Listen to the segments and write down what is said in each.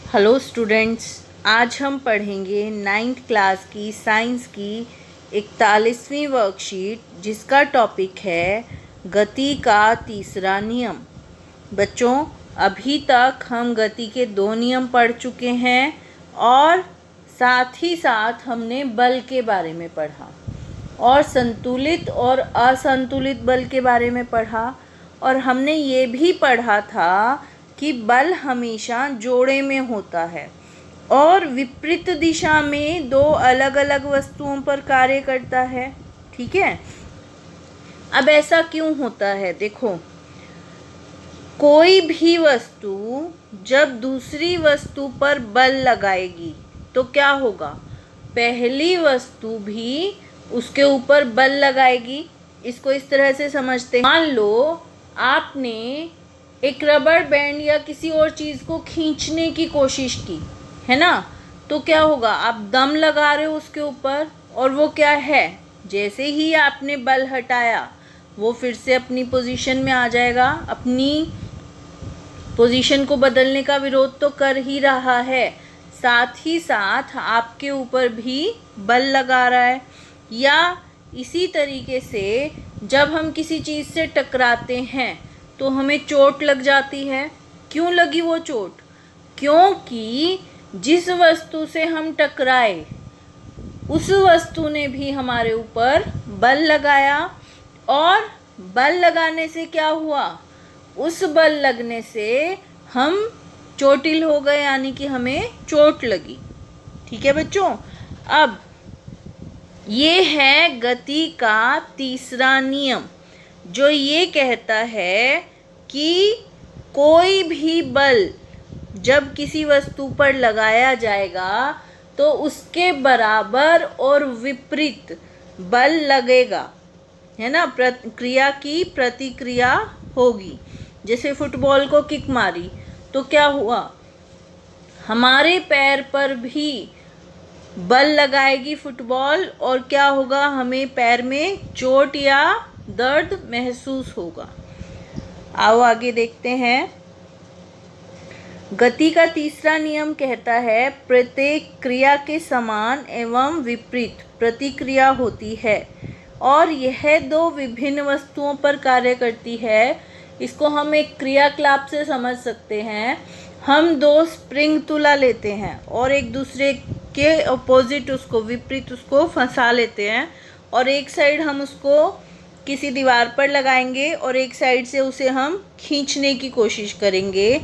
Hello students, आज हम पढ़ेंगे 9th क्लास की साइंस की 41वीं वर्कशीट जिसका टॉपिक है गति का तीसरा नियम। बच्चों, अभी तक हम गति के 2 नियम पढ़ चुके हैं और साथ ही साथ हमने बल के बारे में पढ़ा और संतुलित और असंतुलित बल के बारे में पढ़ा। और हमने ये भी पढ़ा था कि बल हमेशा जोड़े में होता है और विपरीत दिशा में 2 अलग अलग वस्तुओं पर कार्य करता है। ठीक है, अब ऐसा क्यों होता है? देखो, कोई भी वस्तु जब दूसरी वस्तु पर बल लगाएगी तो क्या होगा? पहली वस्तु भी उसके ऊपर बल लगाएगी। इसको इस तरह से समझते हैं, मान लो आपने एक रबर बैंड या किसी और चीज़ को खींचने की कोशिश की है ना, तो क्या होगा? आप दम लगा रहे हो उसके ऊपर और वो क्या है, जैसे ही आपने बल हटाया वो फिर से अपनी पोजीशन में आ जाएगा। अपनी पोजीशन को बदलने का विरोध तो कर ही रहा है, साथ ही साथ आपके ऊपर भी बल लगा रहा है। या इसी तरीके से जब हम किसी चीज़ से टकराते हैं तो हमें चोट लग जाती है। क्यों लगी वो चोट? क्योंकि जिस वस्तु से हम टकराए उस वस्तु ने भी हमारे ऊपर बल लगाया और बल लगाने से क्या हुआ? उस बल लगने से हम चोटिल हो गए, यानी कि हमें चोट लगी। ठीक है बच्चों, अब ये है गति का तीसरा नियम जो ये कहता है कि कोई भी बल जब किसी वस्तु पर लगाया जाएगा तो उसके बराबर और विपरीत बल लगेगा, है ना। क्रिया की प्रतिक्रिया होगी। जैसे फुटबॉल को किक मारी तो क्या हुआ? हमारे पैर पर भी बल लगाएगी फुटबॉल और क्या होगा? हमें पैर में चोट या दर्द महसूस होगा। आओ आगे देखते हैं। गति का तीसरा नियम कहता है प्रत्येक क्रिया के समान एवं विपरीत प्रतिक्रिया होती है और यह 2 विभिन्न वस्तुओं पर कार्य करती है। इसको हम एक क्रियाकलाप से समझ सकते हैं। हम 2 स्प्रिंग तुला लेते हैं और एक दूसरे के अपोजिट उसको विपरीत उसको फंसा लेते हैं और एक साइड हम उसको किसी दीवार पर लगाएंगे और एक साइड से उसे हम खींचने की कोशिश करेंगे।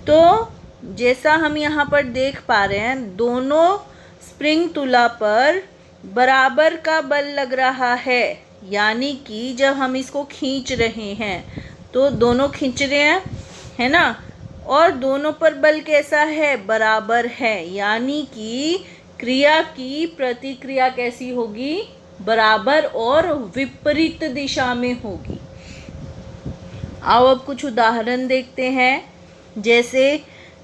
तो जैसा हम यहाँ पर देख पा रहे हैं, दोनों स्प्रिंग तुला पर बराबर का बल लग रहा है, यानी कि जब हम इसको खींच रहे हैं तो दोनों खींच रहे हैं, है ना, और दोनों पर बल कैसा है? बराबर है, यानी कि क्रिया की प्रतिक्रिया कैसी होगी? बराबर और विपरीत दिशा में होगी। आओ अब कुछ उदाहरण देखते हैं। जैसे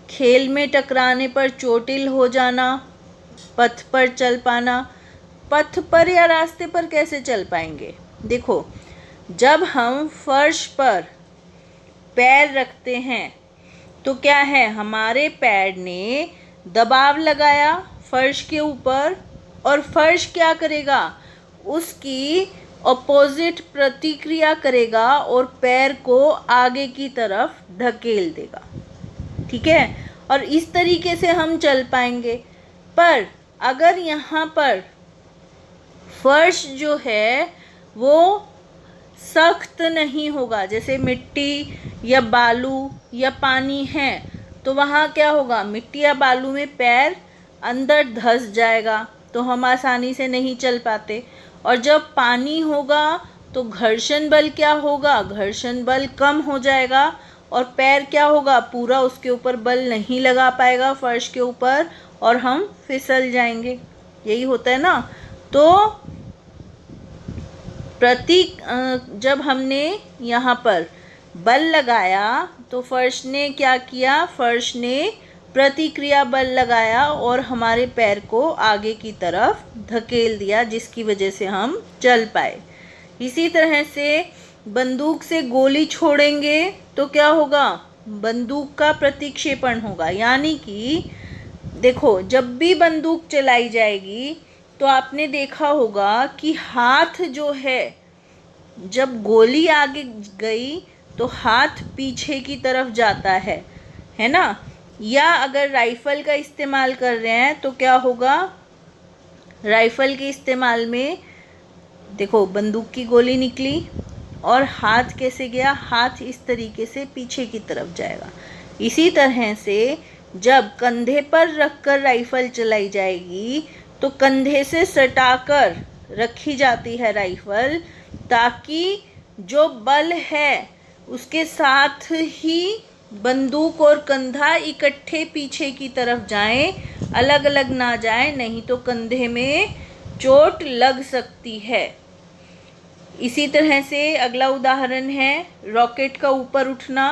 खेल में टकराने पर चोटिल हो जाना, पथ पर चल पाना। पथ पर या रास्ते पर कैसे चल पाएंगे? देखो, जब हम फर्श पर पैर रखते हैं तो क्या है? हमारे पैर ने दबाव लगाया फर्श के ऊपर और फर्श क्या करेगा? उसकी अपोजिट प्रतिक्रिया करेगा और पैर को आगे की तरफ धकेल देगा। ठीक है, और इस तरीके से हम चल पाएंगे। पर अगर यहाँ पर फर्श जो है वो सख्त नहीं होगा, जैसे मिट्टी या बालू या पानी है, तो वहाँ क्या होगा? मिट्टी या बालू में पैर अंदर धंस जाएगा तो हम आसानी से नहीं चल पाते। और जब पानी होगा तो घर्षण बल क्या होगा? घर्षण बल कम हो जाएगा और पैर क्या होगा? पूरा उसके ऊपर बल नहीं लगा पाएगा फर्श के ऊपर और हम फिसल जाएंगे। यही होता है ना। तो जब हमने यहाँ पर बल लगाया तो फर्श ने क्या किया? फर्श ने प्रतिक्रिया बल लगाया और हमारे पैर को आगे की तरफ धकेल दिया, जिसकी वजह से हम चल पाए। इसी तरह से बंदूक से गोली छोड़ेंगे तो क्या होगा? बंदूक का प्रतिक्षेपण होगा, यानी कि देखो, जब भी बंदूक चलाई जाएगी तो आपने देखा होगा कि हाथ जो है, जब गोली आगे गई तो हाथ पीछे की तरफ जाता है ना। या अगर राइफल का इस्तेमाल कर रहे हैं तो क्या होगा, राइफल के इस्तेमाल में देखो बंदूक की गोली निकली और हाथ कैसे गया, हाथ इस तरीके से पीछे की तरफ जाएगा। इसी तरह से जब कंधे पर रखकर राइफल चलाई जाएगी तो कंधे से सटाकर रखी जाती है राइफल, ताकि जो बल है उसके साथ ही बंदूक और कंधा इकट्ठे पीछे की तरफ जाएं, अलग अलग ना जाएं, नहीं तो कंधे में चोट लग सकती है। इसी तरह से अगला उदाहरण है रॉकेट का ऊपर उठना।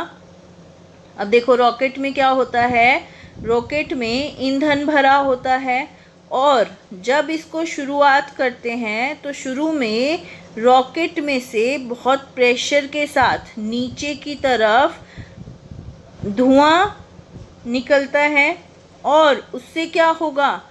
अब देखो रॉकेट में क्या होता है, रॉकेट में ईंधन भरा होता है और जब इसको शुरुआत करते हैं तो शुरू में रॉकेट में से बहुत प्रेशर के साथ नीचे की तरफ धुआं निकलता है और उससे क्या होगा,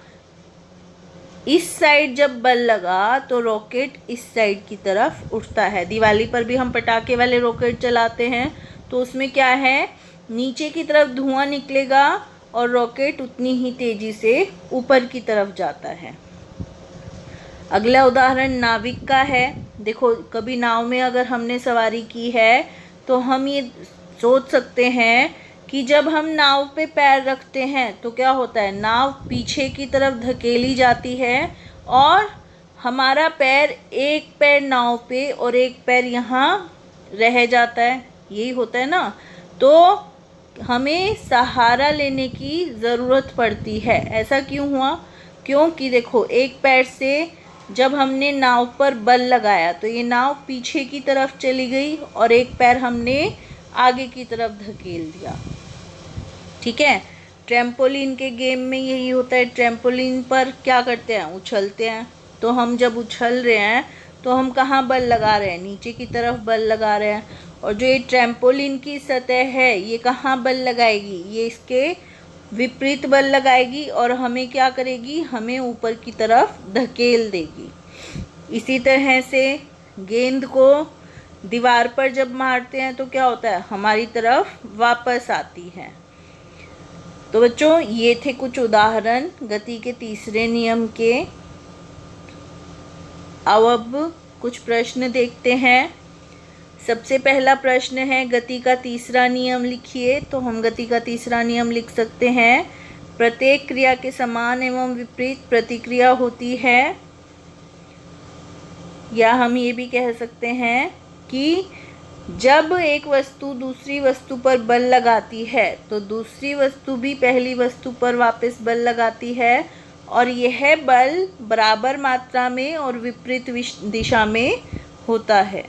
इस साइड जब बल लगा तो रॉकेट इस साइड की तरफ उठता है। दिवाली पर भी हम पटाखे वाले रॉकेट चलाते हैं तो उसमें क्या है, नीचे की तरफ धुआं निकलेगा और रॉकेट उतनी ही तेजी से ऊपर की तरफ जाता है। अगला उदाहरण नाविक का है। देखो कभी नाव में अगर हमने सवारी की है तो हम ये सोच सकते हैं कि जब हम नाव पे पैर रखते हैं तो क्या होता है, नाव पीछे की तरफ धकेली जाती है और हमारा पैर, एक पैर नाव पे और एक पैर यहाँ रह जाता है, यही होता है ना। तो हमें सहारा लेने की ज़रूरत पड़ती है। ऐसा क्यों हुआ, क्योंकि देखो एक पैर से जब हमने नाव पर बल लगाया तो ये नाव पीछे की तरफ चली गई और एक पैर हमने आगे की तरफ धकेल दिया। ठीक है, ट्रैम्पोलिन के गेम में यही होता है। ट्रैम्पोलिन पर क्या करते हैं, उछलते हैं। तो हम जब उछल रहे हैं तो हम कहाँ बल लगा रहे हैं, नीचे की तरफ बल लगा रहे हैं। और जो ये ट्रैम्पोलिन की सतह है ये कहाँ बल लगाएगी, ये इसके विपरीत बल लगाएगी और हमें क्या करेगी, हमें ऊपर की तरफ धकेल देगी। इसी तरह से गेंद को दीवार पर जब मारते हैं तो क्या होता है, हमारी तरफ वापस आती है। तो बच्चों ये थे कुछ उदाहरण गति के तीसरे नियम के। अब कुछ प्रश्न देखते हैं। सबसे पहला प्रश्न है गति का तीसरा नियम लिखिए। तो हम गति का तीसरा नियम लिख सकते हैं, प्रत्येक क्रिया के समान एवं विपरीत प्रतिक्रिया होती है। या हम ये भी कह सकते हैं कि जब एक वस्तु दूसरी वस्तु पर बल लगाती है तो दूसरी वस्तु भी पहली वस्तु पर वापस बल लगाती है और यह बल बराबर मात्रा में और विपरीत दिशा में होता है।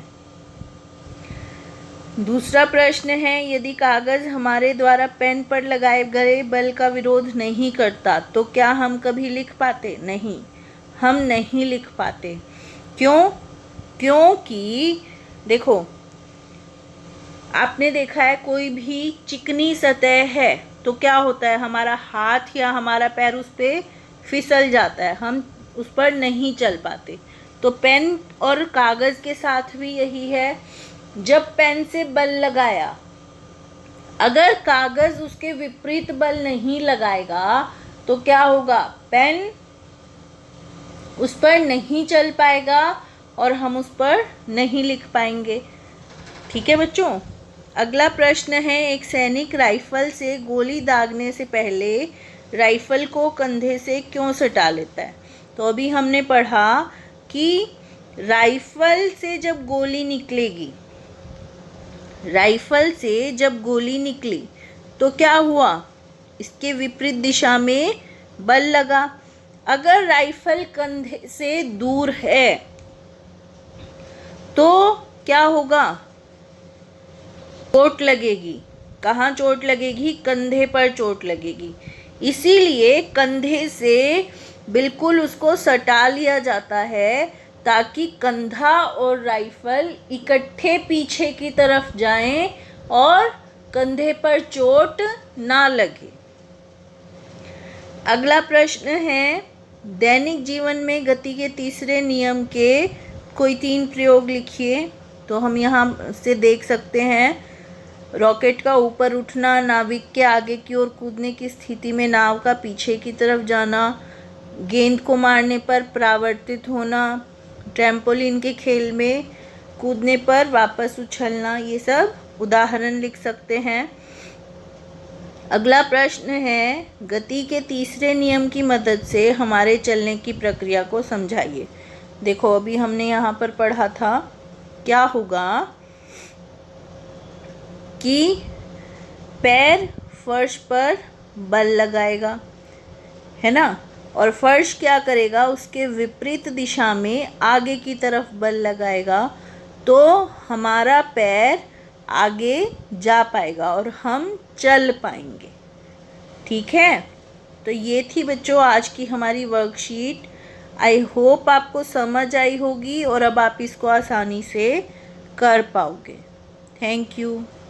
दूसरा प्रश्न है, यदि कागज हमारे द्वारा पेन पर लगाए गए बल का विरोध नहीं करता तो क्या हम कभी लिख पाते? नहीं, हम नहीं लिख पाते। क्यों? क्योंकि देखो आपने देखा है कोई भी चिकनी सतह है तो क्या होता है, हमारा हाथ या हमारा पैर उस पर फिसल जाता है, हम उस पर नहीं चल पाते। तो पेन और कागज़ के साथ भी यही है। जब पेन से बल लगाया, अगर कागज़ उसके विपरीत बल नहीं लगाएगा तो क्या होगा, पेन उस पर नहीं चल पाएगा और हम उस पर नहीं लिख पाएंगे। ठीक है बच्चों। अगला प्रश्न है, एक सैनिक राइफल से गोली दागने से पहले राइफल को कंधे से क्यों सटा लेता है? तो अभी हमने पढ़ा कि राइफल से जब गोली निकलेगी, राइफल से जब गोली निकली तो क्या हुआ, इसके विपरीत दिशा में बल लगा। अगर राइफल कंधे से दूर है तो क्या होगा, चोट लगेगी। कहाँ चोट लगेगी? कंधे पर चोट लगेगी। इसीलिए कंधे से बिल्कुल उसको सटा लिया जाता है ताकि कंधा और राइफल इकट्ठे पीछे की तरफ जाएं और कंधे पर चोट ना लगे। अगला प्रश्न है, दैनिक जीवन में गति के तीसरे नियम के कोई 3 प्रयोग लिखिए। तो हम यहाँ से देख सकते हैं, रॉकेट का ऊपर उठना, नाविक के आगे की ओर कूदने की स्थिति में नाव का पीछे की तरफ जाना, गेंद को मारने पर परावर्तित होना, ट्रैम्पोलिन के खेल में कूदने पर वापस उछलना, ये सब उदाहरण लिख सकते हैं। अगला प्रश्न है, गति के तीसरे नियम की मदद से हमारे चलने की प्रक्रिया को समझाइए। देखो, अभी हमने यहाँ पर पढ़ा था, क्या होगा कि पैर फर्श पर बल लगाएगा, है ना, और फर्श क्या करेगा, उसके विपरीत दिशा में आगे की तरफ बल लगाएगा, तो हमारा पैर आगे जा पाएगा और हम चल पाएंगे। ठीक है, तो ये थी बच्चों आज की हमारी वर्कशीट। आई होप आपको समझ आई होगी और अब आप इसको आसानी से कर पाओगे। Thank you.